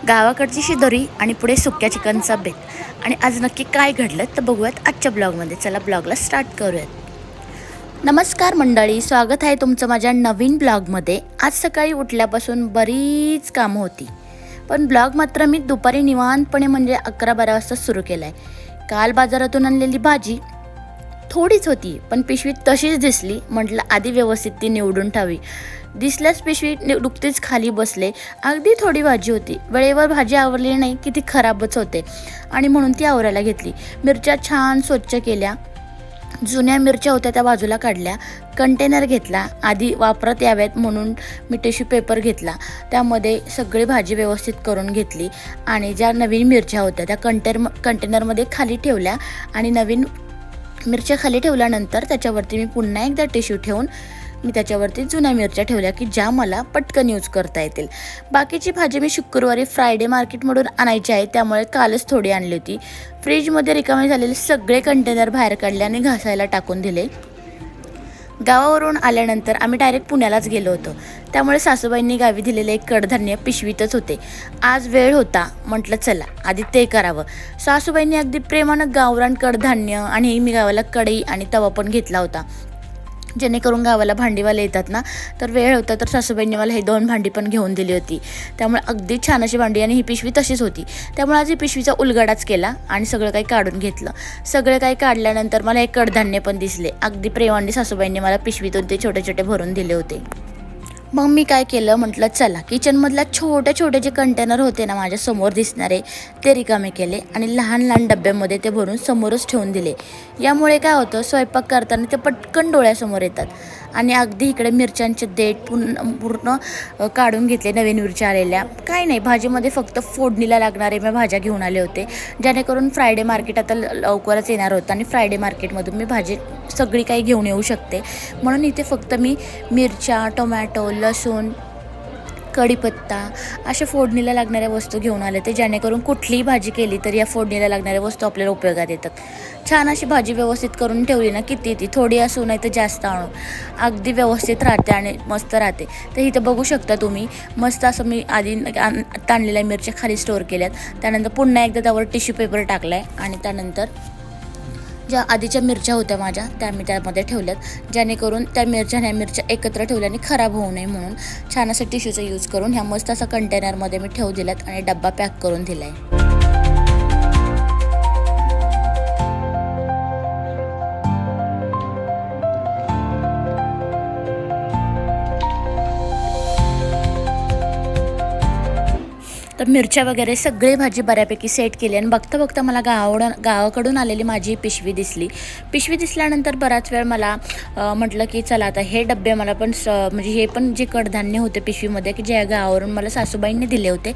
गावाकडची शिदोरी आणि पुढे सुक्या चिकनचा बेत. आणि आज नक्की काय घडलं तर बघूयात आजच्या ब्लॉगमध्ये. चला ब्लॉगला स्टार्ट करूयात. नमस्कार मंडळी, स्वागत आहे तुमचं माझ्या नवीन ब्लॉगमध्ये. आज सकाळी उठल्यापासून बरीच कामं होती, पण ब्लॉग मात्र मी दुपारी निवांतपणे म्हणजे 11-12 वाजता सुरू केला आहे. काल बाजारातून आणलेली भाजी थोडीच होती, पण पिशवी तशीच दिसली. म्हटलं आधी व्यवस्थित ती निवडून ठेवावी. दिसल्यास पिशवी नुकतीच खाली बसले. अगदी थोडी भाजी होती. वेळेवर भाजी आवरली नाही की ती खराबच होते, आणि म्हणून ती आवरायला घेतली. मिरच्या छान स्वच्छ केल्या. जुन्या मिरच्या होत्या त्या बाजूला काढल्या. कंटेनर घेतला. आधी वापरत याव्यात म्हणून मी टिश्यू पेपर घेतला. त्यामध्ये सगळी भाजी व्यवस्थित करून घेतली आणि ज्या नवीन मिरच्या होत्या त्या कंटेनरमध्ये खाली ठेवल्या. आणि नवीन मिरच्या खाली ठेवल्यानंतर त्याच्यावरती मी पुन्हा एकदा टिश्यू ठेवून मी त्याच्यावरती जुन्या मिरच्या ठेवल्या की ज्या मला पटकन यूज करता येतील. बाकीची भाजी मी शुक्रवारी फ्रायडे मार्केटमधून आणायची आहे, त्यामुळे कालच थोडी आणली होती. फ्रीजमध्ये रिकामे झालेले सगळे कंटेनर बाहेर काढले आणि घासायला टाकून दिले. गावावरून आल्यानंतर आम्ही डायरेक्ट पुण्यालाच गेलो होतो, त्यामुळे सासूबाईंनी गावी दिलेले एक कडधान्य पिशवीतच होते. आज वेळ होता, म्हटलं चला आधी ते करावं. सासूबाईंनी अगदी प्रेमानं गावरान कडधान्य आणि मी गावाला कढई आणि तवा पण घेतला होता, जेणेकरून गावाला भांडीवाले येतात ना, तर वेळ होता तर सासूबाईंनी मला हे 2 भांडी पण घेऊन दिली होती. त्यामुळे अगदी छान अशी भांडी, आणि ही पिशवी तशीच होती. त्यामुळे आज ही पिशवीचा उलगडाच केला आणि सगळं काही काढून घेतलं. सगळं काही काढल्यानंतर मला हे कडधान्य पण दिसले. अगदी प्रेमाने सासूबाईंनी मला पिशवीतून ते छोटे छोटे भरून दिले होते. मग मी काय केलं, म्हटलं चला किचनमधल्या छोटे छोटे जे कंटेनर होते ना माझ्या समोर दिसणारे, ते रिकामे केले आणि लहान लहान डब्यामध्ये ते भरून समोरच ठेवून दिले. यामुळे काय होतं, स्वयंपाक करताना ते पटकन डोळ्यासमोर येतात. आणि अगदी इकडे मिरच्यांचे देठ पूर्ण काढून घेतले. नवीन मिरच्या आलेल्या काय नाही, भाजीमध्ये फक्त फोडणीला लागणारे मी भाज्या घेऊन आले होते, जेणेकरून फ्रायडे मार्केट आता लवकरच येणार होतं आणि फ्रायडे मार्केटमधून मी भाजी सगळी काही घेऊन येऊ शकते. म्हणून इथे फक्त मी मिरच्या, टोमॅटो, लसूण, कढीपत्ता अशा फोडणीला लागणाऱ्या वस्तू घेऊन आले ते, जेणेकरून कुठलीही भाजी केली तर या फोडणीला लागणाऱ्या वस्तू आपल्याला उपयोगात येतात. छान अशी भाजी व्यवस्थित करून ठेवली ना, किती ती थोडी असू नाही तर जास्त आणू, अगदी व्यवस्थित राहते आणि मस्त राहते. तर इथं बघू शकता तुम्ही, मस्त असं मी आधी ताणलेल्या मिरच्या खाली स्टोअर केल्यात. त्यानंतर पुन्हा एकदा त्यावर टिश्यू पेपर टाकला आहे आणि त्यानंतर ज्या आधीच्या मिरच्या होत्या माझ्या त्या मी त्यामध्ये ठेवल्यात, जेणेकरून त्या मिरच्या एकत्र ठेवल्याने खराब होऊ नये म्हणून छान असं टिश्यूचा यूज करून ह्या मस्त असं कंटेनरमध्ये मी ठेवू दिल्यात आणि डब्बा पॅक करून दिला आहे. तर मिरच्या वगैरे सगळी भाजी बऱ्यापैकी सेट केली आणि बघता बघता मला गावाकडून आलेली माझी पिशवी दिसली. पिशवी दिसल्यानंतर बराच वेळ मला म्हटलं की चला आता हे डबे मला पण म्हणजे हे पण जे कडधान्य होते पिशवीमध्ये की जे गावावरून मला सासूबाईंनी दिले होते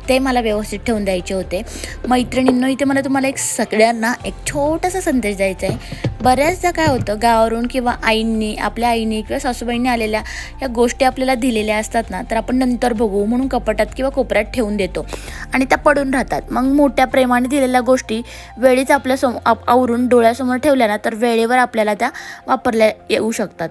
ते मला व्यवस्थित ठेवून द्यायचे होते. मैत्रिणींनो, इथे मला तुम्हाला सगळ्यांना एक छोटासा संदेश द्यायचा आहे. बऱ्याचदा काय होतं, गावावरून किंवा आपल्या आईनी किंवा सासूबाईंनी आलेल्या या गोष्टी आपल्याला दिलेल्या असतात ना, तर आपण नंतर बघू म्हणून कपाटात किंवा कोपऱ्यात ठेवून देतो आणि त्या पडून राहतात. मग मोठ्या प्रेमाने दिलेल्या गोष्टी वेळीच आपल्या आवरून डोळ्यासमोर ठेवल्या ना, तर वेळेवर आपल्याला त्या वापरल्या येऊ शकतात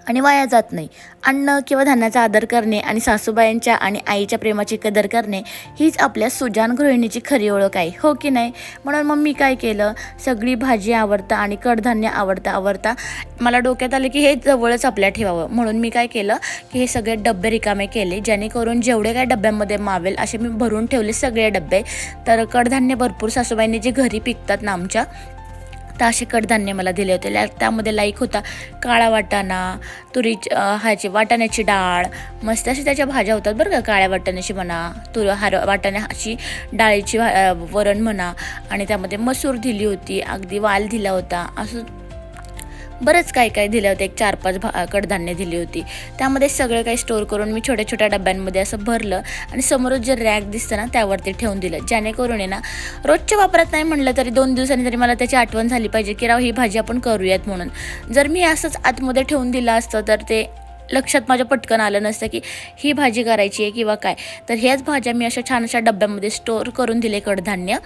आणि वाया जात नाही. अन्न किंवा धान्याचा आदर करणे आणि सासूबाईंच्या आणि आईच्या प्रेमाची कदर करणे हीच आपल्या सुजाण गृहिणीची खरी ओळख आहे, हो की नाही? म्हणून मग मी काय केलं, सगळी भाजी आवडता आणि कडधान्य आवडता मला डोक्यात आलं की हे जवळच आपल्या ठेवावं. म्हणून मी काय केलं की हे सगळे डबे रिकामे केले, जेणेकरून जेवढे काय डब्यामध्ये मावेल असे मी भरून ठेवले सगळे डबे. तर कडधान्य भरपूर सासूबाईंनी जे घरी पिकतात ना आमच्या, तर असे कडधान्य मला दिले होते. त्यामध्ये लाईक होता काळा वाटाणा, वाटाण्याची डाळ, मस्त अशी त्याच्या भाज्या होतात बरं का. काळ्या वाटाण्याची म्हणा, वाटाण्याची डाळीची वरण म्हणा, आणि त्यामध्ये मसूर दिली होती, अगदी वाल दिला होता, असं बरंच काय काय दिलं होतं. एक 4-5 कडधान्य दिली होती. त्यामध्ये सगळं काही स्टोअर करून मी छोट्या छोट्या डब्यांमध्ये असं भरलं आणि समोरच जे रॅक दिसतं ना त्यावरती ठेवून दिलं, जेणेकरून आहे ना रोजच्या वापरात नाही म्हणलं तरी 2 दिवसांनी तरी मला त्याची आठवण झाली पाहिजे की राव ही भाजी आपण करूयात म्हणून. जर मी असंच आतमध्ये ठेवून दिलं असतं तर ते लक्षात माझ्या पटकन आलं नसतं की ही भाजी करायची आहे किंवा काय. तर ह्याच भाज्या मी अशा छान अशा डब्यामध्ये स्टोअर करून दिले कडधान्य.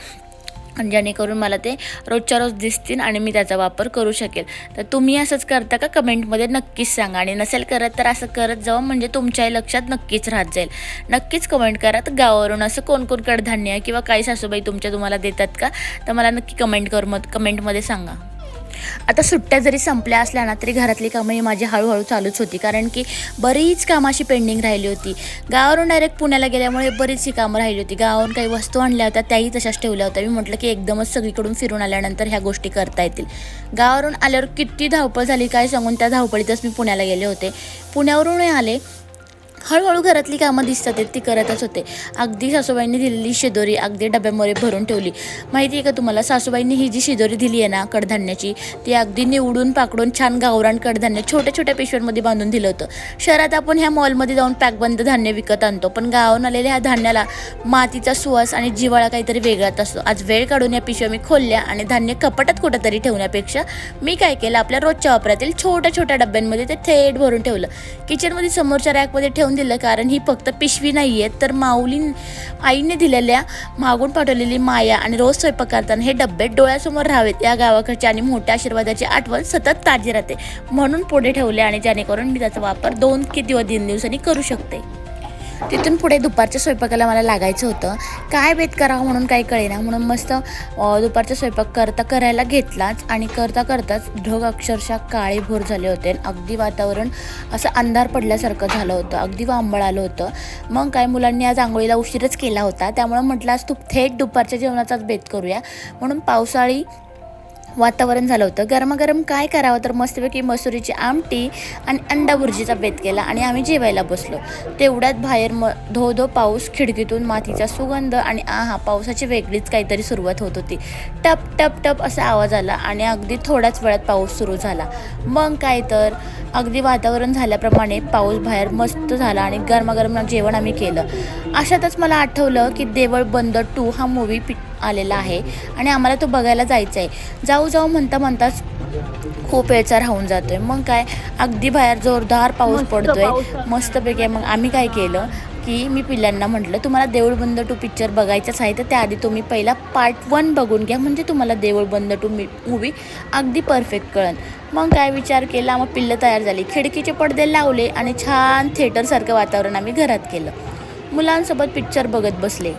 आणि जेणेकरून मला ते रोजच्या रोज दिसतील आणि मी त्याचा वापर करू शकेल. तर तुम्ही असंच करता का कमेंटमध्ये नक्कीच सांगा. आणि नसेल करत तर असं करत जावं, म्हणजे तुमच्याही लक्षात नक्कीच राहत जाईल. नक्कीच कमेंट करा. तर गावावरून असं कोण कोण कडधान्य किंवा काही सासूबाई तुम्हाला देतात का, तर मला नक्की कमेंटमध्ये सांगा. आता सुट्ट्या जरी संपल्या असल्या ना तरी घरातली कामं ही माझी हळूहळू चालूच होती, कारण की बरीच कामं अशी पेंडिंग राहिली होती. गावावरून डायरेक्ट पुण्याला गेल्यामुळे बरीच ही कामं राहिली होती. गावावरून काही वस्तू आणल्या होत्या, त्याही तशाच ठेवल्या होत्या. मी म्हटलं की एकदमच सगळीकडून फिरून आल्यानंतर ह्या गोष्टी करता येतील. गावावरून आल्यावर किती धावपळ झाली काय सांगून, त्या धावपळीतच मी पुण्याला गेले होते. पुण्यावरून आले, हळूहळू घरातली कामं दिसतात आहेत ती करतच होते. अगदी सासूबाईंनी दिलेली शिदोरी अगदी डब्यामध्ये भरून ठेवली. माहिती आहे का तुम्हाला, सासूबाईंनी ही जी शिदोरी दिली आहे ना कडधान्याची, ती अगदी निवडून पाकडून छान गावरान कडधान्य छोट्या छोट्या पिशव्यांमध्ये बांधून दिलं होतं. शहरात आपण ह्या मॉलमध्ये जाऊन पॅकबंद धान्य विकत आणतो, पण गावाहून आलेल्या ह्या धान्याला मातीचा सुवास आणि जिव्हाळा काहीतरी वेगळाच असतो. आज वेळ काढून या पिशव्या मी खोलल्या आणि धान्य कपाटात कुठंतरी ठेवण्यापेक्षा मी काय केलं, आपल्या रोजच्या वापरातील छोट्या छोट्या डब्यांमध्ये ते थेट भरून ठेवलं. किचनमध्ये समोरच्या रॅकमध्ये ठेवून दिलं, कारण ही फक्त पिशवी नाही आहे, तर आईने दिलेल्या मागून पाठवलेली माया आणि रोज स्वयंपाक करताना हे डब्बे डोळ्यासमोर राहावेत, या गावाकडची आणि मोठ्या आशीर्वादाची आठवण सतत ताजी राहते म्हणून पुढे ठेवले. आणि जेणेकरून मी त्याचा वापर 2 किंवा 3 दिवसांनी करू शकते. तिथून पुढे दुपारच्या स्वयंपाकाला मला लागायचं होतं. काय बेत करावं म्हणून काही कळेना, म्हणून मस्त दुपारचा स्वयंपाक करायला घेतलाच. आणि करताच ढग अक्षरशः काळेभोर झाले होते. अगदी वातावरण असं अंधार पडल्यासारखं झालं होतं, अगदी वांबळ आलं होतं. मग काय, मुलांनी आज आंघोळीला उशीरच केला होता, त्यामुळे म्हटलं आज थेट दुपारच्या जेवणाचाच बेत करूया. म्हणून पावसाळी वातावरण झालं होतं. गरमागरम काय करावं, तर मस्तपैकी मसुरीची आमटी आणि अंडा भुर्जीचा बेत केला आणि आम्ही जेवायला बसलो. तेवढ्यात बाहेर धो धो पाऊस, खिडकीतून मातीचा सुगंध आणि पावसाची वेगळीच काहीतरी सुरुवात होत होती. टप टप टप असा आवाज आला आणि अगदी थोड्याच वेळात पाऊस सुरू झाला. मग काय तर अगदी वातावरण झाल्याप्रमाणे पाऊस बाहेर मस्त झाला आणि गरमागरम जेवण आम्ही केलं. अशातच मला आठवलं की देवळ बंद 2 हा मूवी आलेला आहे आणि आम्हाला तो बघायला जायचा आहे. जाऊ म्हणताच खूप वेळचा राहून जातोय. मग काय, अगदी बाहेर जोरदार पाऊस पडतोय मस्तपैकी. मग आम्ही काय केलं की मी पिल्लांना म्हटलं, तुम्हाला देऊळ बंद 2 पिक्चर बघायचाच आहे तर त्याआधी तुम्ही पहिला पार्ट 1 बघून घ्या, म्हणजे तुम्हाला देऊळ बंद 2 मूवी अगदी परफेक्ट कळन. मग काय विचार केला, मग पिल्लं तयार झाली, खिडकीचे पडदे लावले आणि छान थिएटरसारखं वातावरण आम्ही घरात केलं. मुलांसोबत पिक्चर बघत बसले.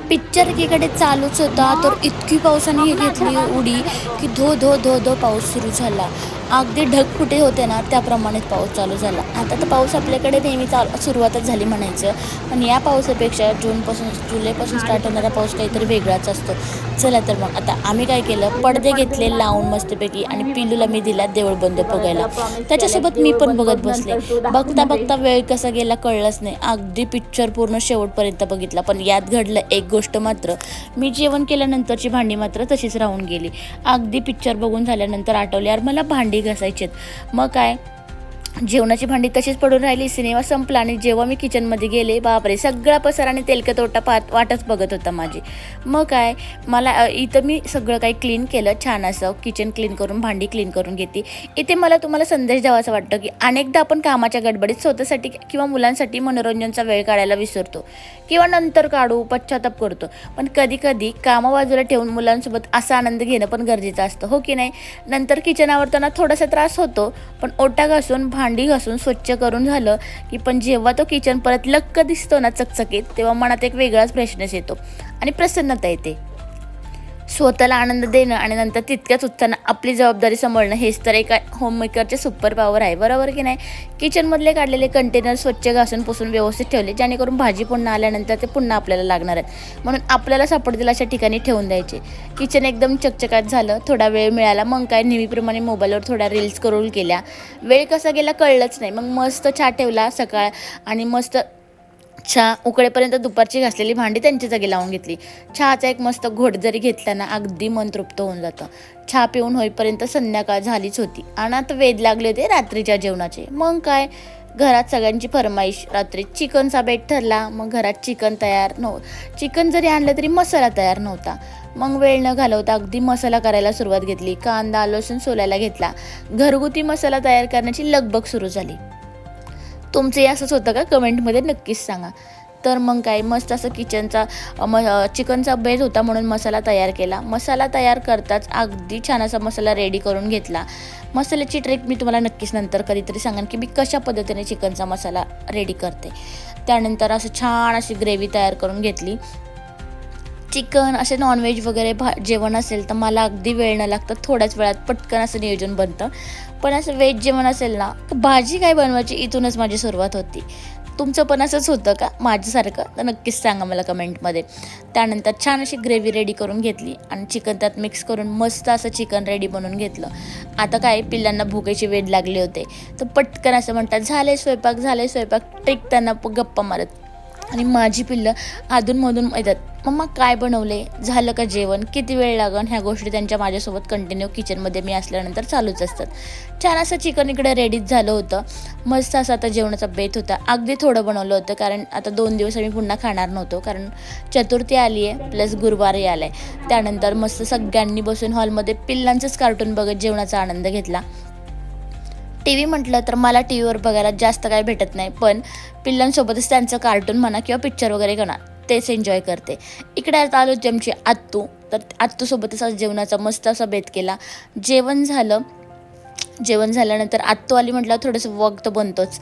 पिक्चर एकीकडे चालूच होता, तर इतकी पावसाने हे घेतली उडी की धो धो धो धो पाऊस सुरू झाला. अगदी ढगफुटे होते ना, त्याप्रमाणेच पाऊस चालू झाला. आता तर पाऊस आपल्याकडे नेहमी सुरुवातच झाली म्हणायचं, पण या पावसापेक्षा जुलैपासून स्टार्ट होणारा पाऊस काहीतरी वेगळाच असतो. चला तर मग आता आम्ही काय केलं, पडदे घेतले लावून मस्तपैकी आणि पिल्लूला मी दिला देऊळ बंद बघायला. त्याच्यासोबत मी पण बघत बसले. बघता वेळ कसा गेला कळलंच नाही. अगदी पिक्चर पूर्ण शेवटपर्यंत बघितला. पण यात घडलं एक गोष्ट मात्र, मी जेवण केल्यानंतरची भांडी मात्र तशीच राहून गेली. अगदी पिक्चर बघून झाल्यानंतर आठवले, यार मला भांडी घासायचेत. मग काय, जेवणाची भांडी तशीच पडून राहिली. सिनेमा संपला आणि जेव्हा मी किचनमध्ये गेले, बापरे, सगळा पसारा आणि तेलकट वाटच बघत होता माझी. मग काय, मला इथं मी सगळं काही क्लीन केलं, छान असं किचन क्लीन करून भांडी क्लीन करून घेते. इथे मला तुम्हाला संदेश द्यावा असं वाटतं की अनेकदा आपण कामाच्या गडबडीत स्वतःसाठी किंवा मुलांसाठी मनोरंजनचा वेळ काढायला विसरतो किंवा नंतर काढू पश्चाताप करतो. पण कधी कामा बाजूला ठेवून मुलांसोबत असा आनंद घेणं पण गरजेचं असतं, हो की नाही. नंतर किचन आवरताना थोडासा त्रास होतो, पण ओटा घासून भांडी घासून स्वच्छ करून झालं की पण जेव्हा तो किचन परत लक्क दिसतो ना चकचकीत, तेव्हा मनात एक वेगळाच फ्रेशनेस येतो आणि प्रसन्नता येते. स्वतःला आनंद देणं आणि नंतर तितक्याच उत्साहानं आपली जबाबदारी सांभाळणं, हेच तर एका होममेकरचे सुपर पॉवर आहे, बरोबर की नाही. किचनमधले काढलेले कंटेनर स्वच्छ घासून पुसून व्यवस्थित ठेवले, जेणेकरून भाजी पुन्हा आल्यानंतर ते पुन्हा आपल्याला लागणार आहेत, म्हणून आपल्याला सापडतील अशा ठिकाणी ठेवून द्यायचे. किचन एकदम चकचकात झालं. थोडा वेळ मिळाला, मग काय नेहमीप्रमाणे मोबाईलवर थोड्या रील्स स्क्रोल केल्या. वेळ कसा गेला कळलंच नाही. मग मस्त चहा ठेवला सकाळ आणि मस्त चहा उकळेपर्यंत दुपारची घासलेली भांडी त्यांच्या जागी लावून घेतली. चहाचा एक मस्त घोट जरी घेतला ना, अगदी मन तृप्त होऊन जातं. चहा पिऊन होईपर्यंत संध्याकाळ झालीच होती आणि आता वेध लागले होते रात्रीच्या जेवणाचे. मग काय, घरात सगळ्यांची फरमाईश, रात्री चिकनचा बेत ठरला. मग घरात चिकन जरी आणलं तरी मसाला तयार नव्हता. मग वेळ न घालवता अगदी मसाला करायला सुरुवात घेतली. कांदा लसूण सोलायला घेतला. घरगुती मसाला तयार करण्याची लगबग सुरू झाली. तुमचंही असंच होतं का, कमेंटमध्ये नक्कीच सांगा. तर मग काय मस्त असं किचनचा चिकनचा बेत होता म्हणून मसाला तयार केला. मसाला तयार करताच अगदी छान असा मसाला रेडी करून घेतला. मसाल्याची ट्रिक मी तुम्हाला नक्कीच नंतर कधीतरी सांगेन की मी कशा पद्धतीने चिकनचा मसाला रेडी करते. त्यानंतर असं छान अशी ग्रेव्ही तयार करून घेतली. चिकन असे नॉनव्हेज वगैरे जेवण असेल तर मला अगदी वेळ न लागतं, थोड्याच वेळात पटकन असं नियोजन बनतं. पण असं व्हेज जेवण असेल ना, भाजी काय बनवायची इथूनच माझी सुरुवात होती. तुमचं पण असंच होतं का माझ्यासारखं? तर नक्कीच सांगा मला कमेंटमध्ये. त्यानंतर छान अशी ग्रेव्ही रेडी करून घेतली आणि चिकन त्यात मिक्स करून मस्त असं चिकन रेडी बनवून घेतलं. आता काय पिल्लांना भुकेची वेध लागले होते, तर पटकन असं म्हणतात झाले स्वयंपाक टेकताना गप्पा मारत. आणि माझी पिल्लं अधूनमधून येतात, मम्मा काय बनवले, झालं का जेवण, किती वेळ लागन, ह्या गोष्टी त्यांच्या माझ्यासोबत कंटिन्यू किचनमध्ये मी असल्यानंतर चालूच असतात. छान असं चिकन इकडे रेडीच झालं होतं. मस्त असं आता जेवणाचा बेत होता. अगदी थोडं बनवलं होतं कारण आता 2 दिवस आम्ही पुन्हा खाणार नव्हतो, कारण चतुर्थी आली आहे प्लस गुरुवारही आला आहे. त्यानंतर मस्त सगळ्यांनी बसून हॉलमध्ये पिल्लांचंच कार्टून बघत जेवणाचा आनंद घेतला. टी व्ही म्हटलं तर मला टी व्हीवर बघायला जास्त काय भेटत नाही, पण पिल्लांसोबतच त्यांचं कार्टून म्हणा किंवा पिक्चर वगैरे म्हणा तेच एन्जॉय करते. इकडे आता आलो होती आमची आत्तू, तर आत्तूसोबतच आज जेवणाचा मस्त असा बेत केला. जेवण झाल्यानंतर आत्तू आली, म्हटलं थोडंसं वॉक तर बनतोच.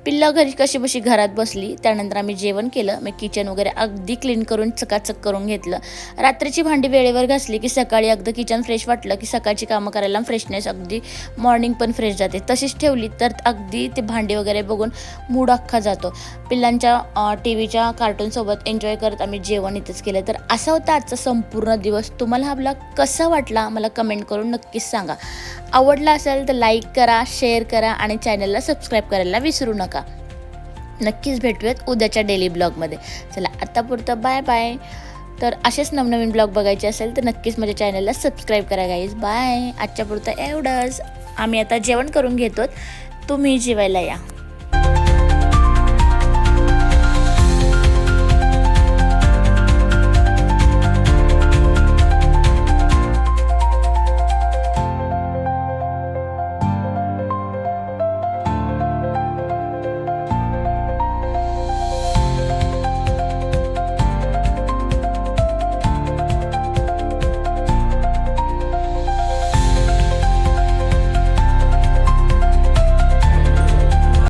पिल्ला घरी कशी बशी घरात बसली. त्यानंतर आम्ही जेवण केलं. मी किचन वगैरे अगदी क्लीन करून चकाचक करून घेतलं. रात्रीची भांडी वेळेवर घासली की सकाळी अगदी किचन फ्रेश वाटलं की सकाळची कामं करायला फ्रेशनेस अगदी मॉर्निंग पण फ्रेश जाते. तशीच ठेवली तर अगदी ते भांडी वगैरे बघून मूड अख्खा जातो. पिल्लांच्या टी व्हीच्या कार्टूनसोबत एन्जॉय करत आम्ही जेवण इथंच केलं. तर असा होता आजचा संपूर्ण दिवस. तुम्हाला हा ब्लॉग कसा वाटला मला कमेंट करून नक्कीच सांगा. आवडला असेल तर लाईक करा, शेअर करा आणि चॅनलला सबस्क्राईब करायला विसरू नका. नक्कीच भेटूयात उद्याच्या डेली ब्लॉगमध्ये. चला आतापुरतं बाय बाय. तर असेच नवनवीन ब्लॉग बघायचे असेल तर नक्कीच माझ्या चॅनलला सबस्क्राईब करा गाईज. बाय. आजच्या पुरतं एवढंच. आम्ही आता जेवण करून घेतो, तुम्ही जेवायला या.